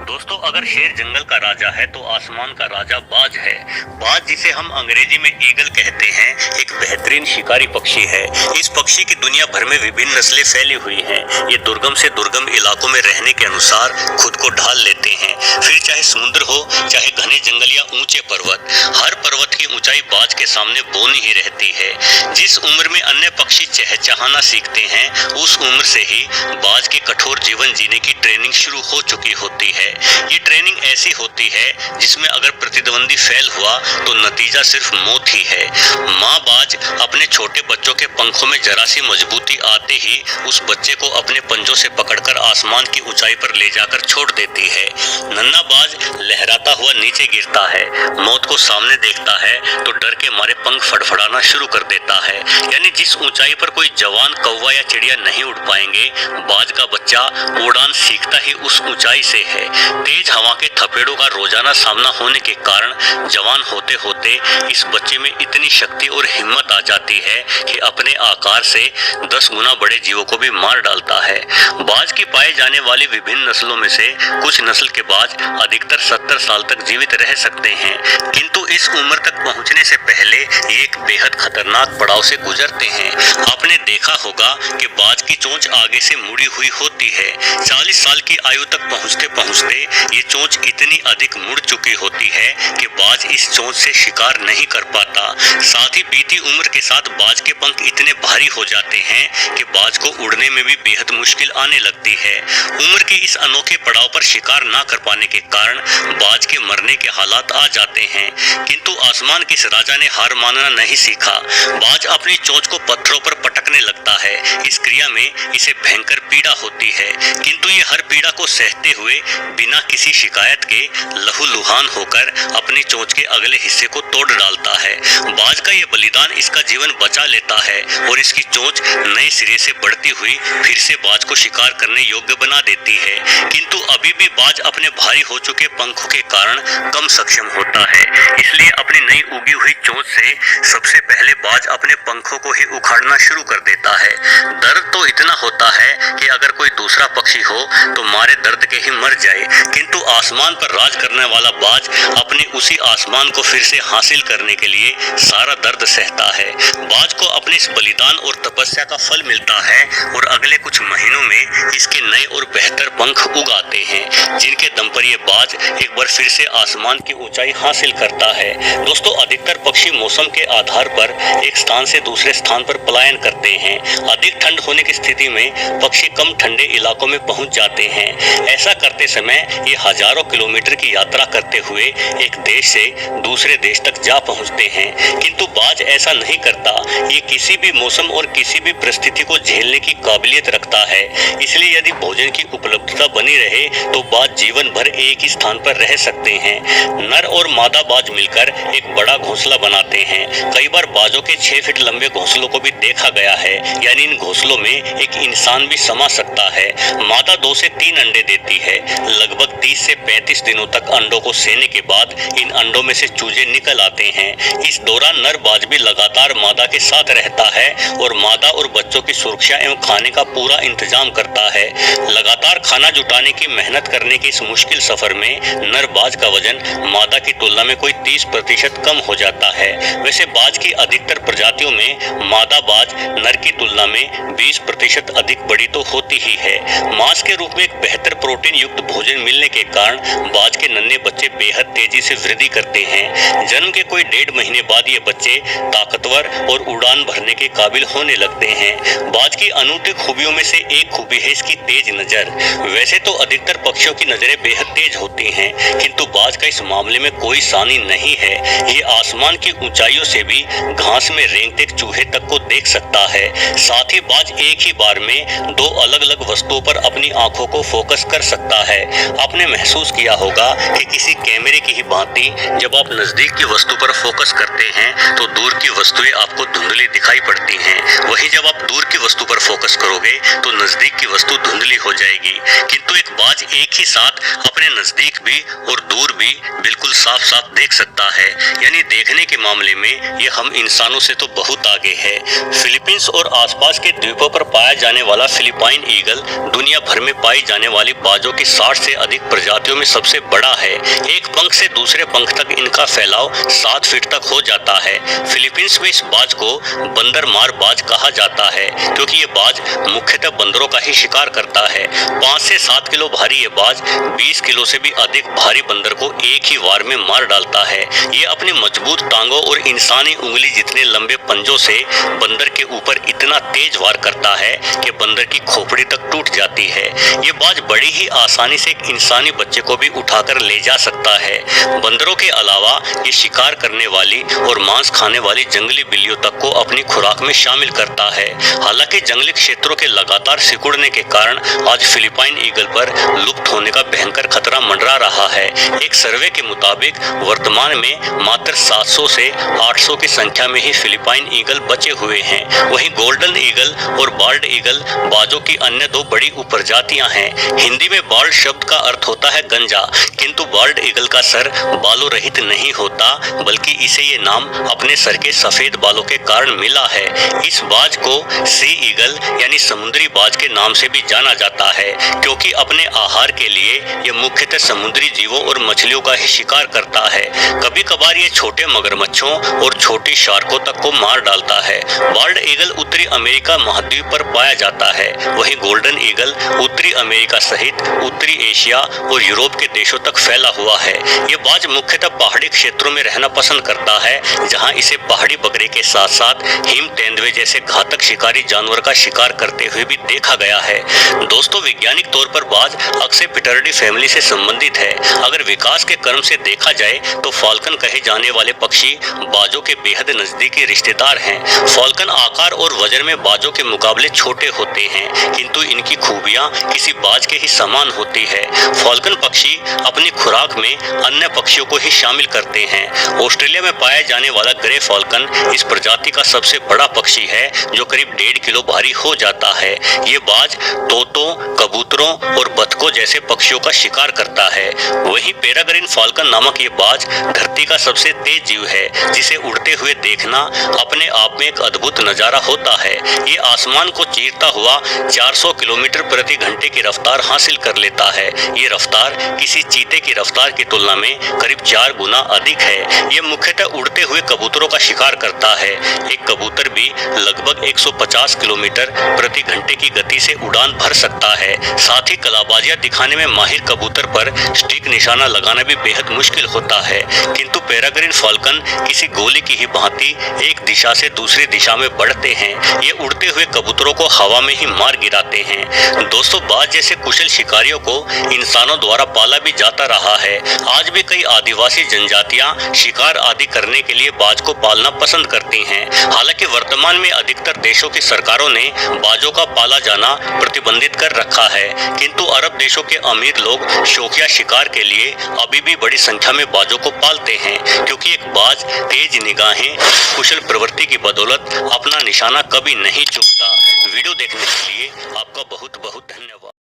दोस्तों, अगर शेर जंगल का राजा है तो आसमान का राजा बाज है। बाज, जिसे हम अंग्रेजी में ईगल कहते हैं, एक बेहतरीन शिकारी पक्षी है। इस पक्षी की दुनिया भर में विभिन्न नस्लें फैली हुई हैं। ये दुर्गम से दुर्गम इलाकों में रहने के अनुसार खुद को ढाल लेते हैं। फिर चाहे समुद्र हो, चाहे घने जंगल या ऊंचे पर्वत, हर पर्वत की ऊंचाई बाज के सामने बौनी ही रहती है। जिस उम्र में अन्य पक्षी चहचहाना सीखते हैं, उस उम्र से ही बाज के कठोर जीवन जीने की ट्रेनिंग शुरू हो चुकी होती है। ये ट्रेनिंग ऐसी होती है जिसमें अगर प्रतिद्वंदी फेल हुआ तो नतीजा सिर्फ मौत ही है। माँ बाज अपने छोटे बच्चों के पंखों में जरा सी मजबूती आते ही उस बच्चे को अपने पंजों से पकड़कर आसमान की ऊंचाई पर ले जाकर छोड़ देती है। नन्हा बाज लहराता हुआ नीचे गिरता है, मौत को सामने देखता है तो डर के मारे पंख फड़फड़ाना शुरू कर देता है। यानी जिस ऊंचाई पर कोई जवान कौवा या चिड़िया नहीं उड़ पाएंगे, बाज का बच्चा उड़ान सीखता ही उस ऊंचाई से है। तेज हवा के थपेड़ों का रोजाना सामना होने के कारण जवान होते होते इस बच्चे में इतनी शक्ति और हिम्मत आ जाती है कि अपने आकार से 10 गुना बड़े जीवों को भी मार डालता है। बाज की पाए जाने वाली विभिन्न नस्लों में से कुछ नस्ल के बाज अधिकतर 70 साल तक जीवित रह सकते हैं, किंतु इस उम्र तक पहुंचने से पहले ये एक बेहद खतरनाक पड़ाव से गुजरते हैं। आपने देखा होगा कि बाज की चोंच आगे से मुड़ी हुई होती है। 40 साल की आयु तक पहुंचते पहुंचते ये चोंच इतनी अधिक मुड़ चुकी होती है कि बाज इस चोंच से शिकार नहीं कर पाता। साथ ही बीती उम्र के साथ बाज के पंख इतने भारी हो जाते हैं कि बाज को उड़ने में भी बेहद मुश्किल आने लगती है। उम्र के इस अनोखे पड़ाव पर शिकार ना कर पाने के कारण बाज के मरने के हालात आ जाते हैं, किंतु आसमान के इस राजा ने हार मानना नहीं सीखा। बाज अपनी चोंच को पत्थरों पर पटकने लगता है। इस क्रिया में इसे भयंकर पीड़ा होती है, किंतु ये हर पीड़ा को सहते हुए बिना किसी शिकायत के लहूलुहान होकर अपनी चोंच के अगले हिस्से को तोड़ डालता है। बाज का ये बलिदान इसका जीवन बचा लेता है और इसकी चोंच नए सिरे से बढ़ती हुई फिर से बाज को शिकार करने योग्य बना देती है, किंतु अभी भी बाज अपने भारी हो चुके पंखों के कारण कम सक्षम होता है। इसलिए अपनी नई उगी हुई चोंच से सबसे पहले बाज अपने पंखों को ही उखाड़ना शुरू कर देता है। दर्द तो इतना होता है कि अगर कोई दूसरा पक्षी हो तो मारे दर्द के ही मर जाए, किंतु आसमान पर राज करने वाला बाज अपने उसी आसमान को फिर से हासिल करने के लिए सारा दर्द सहता है। बाज को अपने इस बलिदान और तपस्या का फल मिलता है और अगले कुछ महीनों में इसके नए और बेहतर पंख उग आते हैं, जिनके दम पर ये बाज एक बार फिर से आसमान की ऊंचाई हासिल करता है। दोस्तों, अधिकतर पक्षी मौसम के आधार पर एक स्थान से दूसरे स्थान पर पलायन करते हैं। अधिक ठंड होने की स्थिति में पक्षी कम ठंडे इलाकों में पहुंच जाते हैं। ऐसा करते समय ये हजारों किलोमीटर की यात्रा करते हुए एक देश से दूसरे देश तक जा पहुंचते हैं, किंतु बाज ऐसा नहीं करता। ये किसी भी मौसम और किसी भी परिस्थिति को झेलने की काबिलियत रखता है। इसलिए यदि भोजन की उपलब्धता बनी रहे तो बाज जीवन भर एक ही स्थान पर रह सकते हैं। नर और मादा बाज मिलकर एक बड़ा घोंसला बनाते हैं। कई बार बाजों के 6 फीट लंबे घोंसलों को भी देखा गया है, यानी इन घोंसलों में एक इंसान भी समा सकता है। मादा 2 से 3 अंडे देती है। लगभग 30 से 35 दिनों तक अंडों को सेने के बाद इन अंडों में से चूजे निकल आते हैं। इस दौरान नर बाज भी लगातार मादा के साथ रहता है और मादा और बच्चों की सुरक्षा एवं खाने का पूरा इंतजाम करता है। लगातार खाना जुटाने की मेहनत करने के इस मुश्किल सफर में नर बाज का वजन मादा की तुलना में कोई 30% कम हो जाता है। वैसे बाज की अधिकतर प्रजातियों में मादा बाज नर की तुलना में 20% अधिक बड़ी तो होती ही है। मांस के रूप में एक बेहतर प्रोटीन युक्त भोजन मिलने के कारण बाज के नन्हे बच्चे बेहद तेजी से वृद्धि करते हैं। जन्म के कोई 1.5 महीने बाद ये बच्चे ताकतवर और उड़ान भरने के काबिल होने लगते हैं। बाज की अनूठी खूबियों में से एक खूबी है इसकी तेज नजर। वैसे तो अधिकतर पक्षियों की नजरें बेहद तेज होती हैं, किंतु बाज का इस मामले में कोई सानी नहीं है। ये आसमान की ऊंचाइयों से भी घास में रेंगते चूहे तक को देख सकता है। साथ ही बाज एक ही बार में 2 अलग अलग वस्तुओं पर अपनी आंखों को फोकस कर सकता है। आपने महसूस किया होगा कि किसी कैमरे की ही भांति जब आप नजदीक की वस्तु पर फोकस करते हैं तो दूर की वस्तुएं आपको धुंधली दिखाई पड़ती हैं। वहीं जब आप दूर की वस्तु पर फोकस करोगे तो नजदीक की वस्तु धुंधली हो जाएगी। किंतु एक बाज एक ही साथ अपने नजदीक भी और दूर भी बिल्कुल साफ साफ देख सकता है। यानी देखने के मामले में ये हम इंसानों से तो बहुत आगे है। फिलीपींस और आसपास के द्वीपों पर पाया जाने वाला फिलिपाइन ईगल दुनिया भर में पाई जाने वाली बाजों की 60 से अधिक प्रजातियों में सबसे बड़ा है। एक पंख से दूसरे पंख तक इनका फैलाव 7 फीट तक हो जाता है। फिलीपींस में इस बाज को बंदरमार बाज कहा जाता है क्योंकि ये बाज मुख्यतः बंदरों का ही शिकार करता है। 5 से 7 किलो भारी ये बाज 20 किलो से भी अधिक भारी बंदर को एक ही वार में मार डालता है। ये अपनी मजबूत टांगों और इंसानी उंगली जितने लंबे पंजों से बंदर के ऊपर इतना तेज वार करता है कि बंदर की खोपड़ी तक टूट जाती है। ये बाज बड़ी ही आसानी से एक इंसानी बच्चे को भी उठाकर ले जा सकता है। बंदरों के अलावा ये शिकार करने वाली और मांस खाने वाली जंगली बिल्लियों तक को अपनी खुराक में शामिल करता है। हालांकि जंगली क्षेत्रों के लगातार सिकुड़ने के कारण आज फिलिपाइन ईगल पर लुप्त होने का भयंकर खतरा मंडरा रहा है। एक सर्वे के मुताबिक वर्तमान में मात्र 700 से 800 की संख्या में ही फिलिपाइन ईगल बचे हुए हैं। वहीं गोल्डन ईगल और बाल्ड ईगल बाजों की अन्य 2 बड़ी उपप्रजातियां हैं। हिंदी में बाल्ड शब्द का अर्थ होता है गंजा, किंतु बाल्ड ईगल का सर बालों रहित नहीं होता, बल्कि इसे ये नाम अपने सर के सफेद बालों के कारण मिला है। इस बाज को सी ईगल यानी समुद्री बाज के नाम से भी जाना जाता है क्योंकि अपने आहार के लिए ये मुख्यतः समुद्री जीवों और मछलियों का ही शिकार करता है। कभी कभार ये छोटे मगरमच्छों और छोटी शार्कों तक को मार डालता है। बाल्ड ईगल उत्तरी अमेरिका महाद्वीप पर पाया जाता है। वहीं गोल्डन ईगल उत्तरी अमेरिका सहित उत्तरी एशिया और यूरोप के देशों तक फैला हुआ है। ये बाज मुख्यतः पहाड़ी क्षेत्रों में रहना पसंद करता है, जहां इसे पहाड़ी बकरे के साथ साथ हिम तेंदुए जैसे घातक शिकारी जानवर का शिकार करते हुए भी देखा गया है। दोस्तों, वैज्ञानिक तौर पर बाज अक्सेपिटर्डी फैमिली से संबंधित है। अगर विकास के क्रम से देखा जाए तो फाल्कन कहे जाने वाले पक्षी बाजों के बेहद नजदीकी रिश्तेदार हैं। फाल्कन आकार और वजन में बाजों के मुकाबले छोटे होते हैं, किंतु इनकी खूबियां किसी बाज के ही समान होती है। फाल्कन पक्षी अपनी खुराक में अन्य पक्षियों को ही शामिल करते हैं। ऑस्ट्रेलिया में पाया जाने वाला ग्रे फाल्कन इस प्रजाति का सबसे बड़ा पक्षी है, जो करीब 1.5 किलो भारी हो जाता है। ये बाज तोतों, कबूतरों और बतखों जैसे पक्षियों का शिकार करता है। वहीं पेराग्रीन फाल्कन नामक ये बाज धरती का सबसे तेज जीव है, जिसे उड़ते हुए देखना अपने आप में एक अद्भुत नजारा होता है। ये आसमान को चीरता हुआ 400 किलोमीटर प्रति घंटे की रफ्तार हासिल कर लेता है। ये रफ्तार किसी चीते की रफ्तार की तुलना में करीब 4 गुना अधिक है। ये मुख्यतः उड़ते हुए कबूतरों का शिकार करता है। एक कबूतर भी लगभग 150 किलोमीटर प्रति घंटे की गति से उड़ान भर सकता है। साथ ही कलाबाजियां दिखाने में माहिर कबूतर पर स्टिक निशाना लगाना भी बेहद मुश्किल होता है, किंतु पेराग्रीन फाल्कन किसी गोली की ही भांति एक दिशा से दूसरी दिशा में बढ़ते हैं। ये उड़ते हुए कबूतरों को हवा में ही मार गिराते हैं। दोस्तों, बाज जैसे कुशल शिकारियों को इंसानों द्वारा पाला भी जाता रहा है। आज भी कई आदिवासी जनजातियां शिकार आदि करने के लिए बाज को पालना पसंद करती हैं। हालांकि वर्तमान में अधिकतर देशों की सरकारों ने बाजों का पाला जाना प्रतिबंधित कर रखा है, किंतु अरब देशों के अमीर लोग शौकिया शिकार के लिए अभी भी बड़ी संख्या में बाजों को पालते हैं, क्योंकि एक बाज तेज निगाहें, कुशल प्रवृत्ति की बदौलत अपना निशाना कभी नहीं चूकता। वीडियो देखने के लिए आपका बहुत बहुत धन्यवाद।